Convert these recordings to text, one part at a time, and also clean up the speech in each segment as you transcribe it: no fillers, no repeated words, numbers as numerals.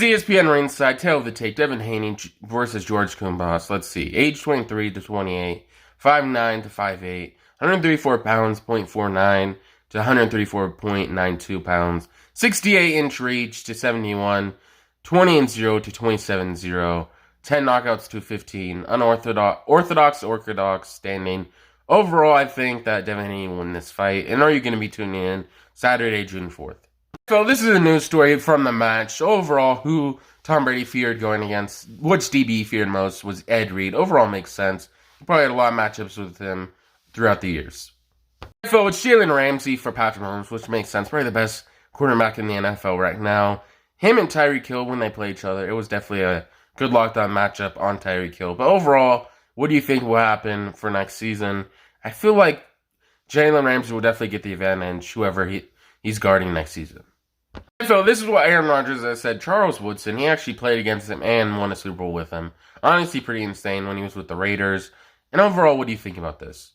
ESPN ringside, tail of the tape, Devin Haney versus George Qbs. Let's see. Age 23 to 28, 5'9 to 5'8, 134 pounds, 0.49 to 134.92 pounds, 68-inch reach to 71, 20-0 to 27-0, 10 knockouts to 15, orthodox standing. Overall, I think that Devin Haney will win this fight. And are you going to be tuning in Saturday, June 4th? So this is a news story from the match. Overall, who Tom Brady feared going against, which DB feared most was Ed Reed. Overall makes sense. He probably had a lot of matchups with him throughout the years. So it's Jalen Ramsey for Patrick Mahomes, which makes sense. Probably the best quarterback in the NFL right now. Him and Tyreek Hill, when they play each other, it was definitely a good lockdown matchup on Tyreek Hill. But overall, what do you think will happen for next season? I feel like Jalen Ramsey will definitely get the advantage, whoever he's guarding next season. So this is what Aaron Rodgers has said. Charles Woodson, he actually played against him and won a Super Bowl with him. Honestly, pretty insane when he was with the Raiders. And overall, what do you think about this?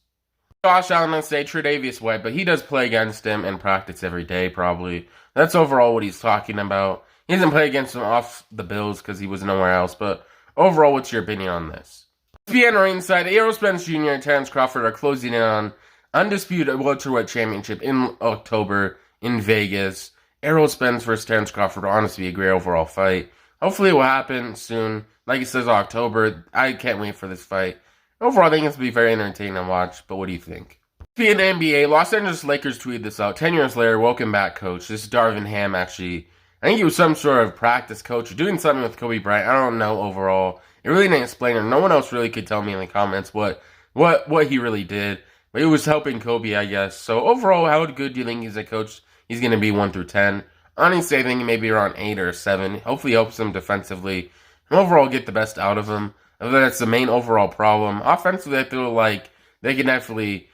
Josh Allen, let's say Tre'Davious White, but he does play against him in practice every day, probably. That's overall what he's talking about. He doesn't play against him off the Bills because he was nowhere else. But overall, what's your opinion on this? ESPN ringside, Errol Spence Jr. and Terrence Crawford are closing in on undisputed welterweight championship in October in Vegas. Errol Spence versus Terrence Crawford will honestly be a great overall fight. Hopefully it will happen soon. Like it says, October. I can't wait for this fight. Overall, I think it's going to be very entertaining to watch, but what do you think? In the NBA, Los Angeles Lakers tweeted this out. 10 years later, welcome back, coach. This is Darvin Ham, actually. I think he was some sort of practice coach or doing something with Kobe Bryant. I don't know overall. It really didn't explain it. No one else really could tell me in the comments what he really did. But it was helping Kobe, I guess. So overall, how good do you think he's a coach? He's going to be 1 through 10. Honestly, I think maybe around 8 or 7. Hopefully helps him defensively. And overall get the best out of him. That's the main overall problem. Offensively, I feel like they can definitely...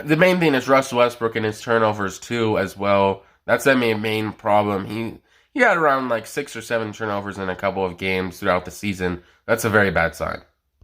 The main thing is Russell Westbrook and his turnovers too as well. That's the main problem. He had around like 6 or 7 turnovers in a couple of games throughout the season. That's a very bad sign.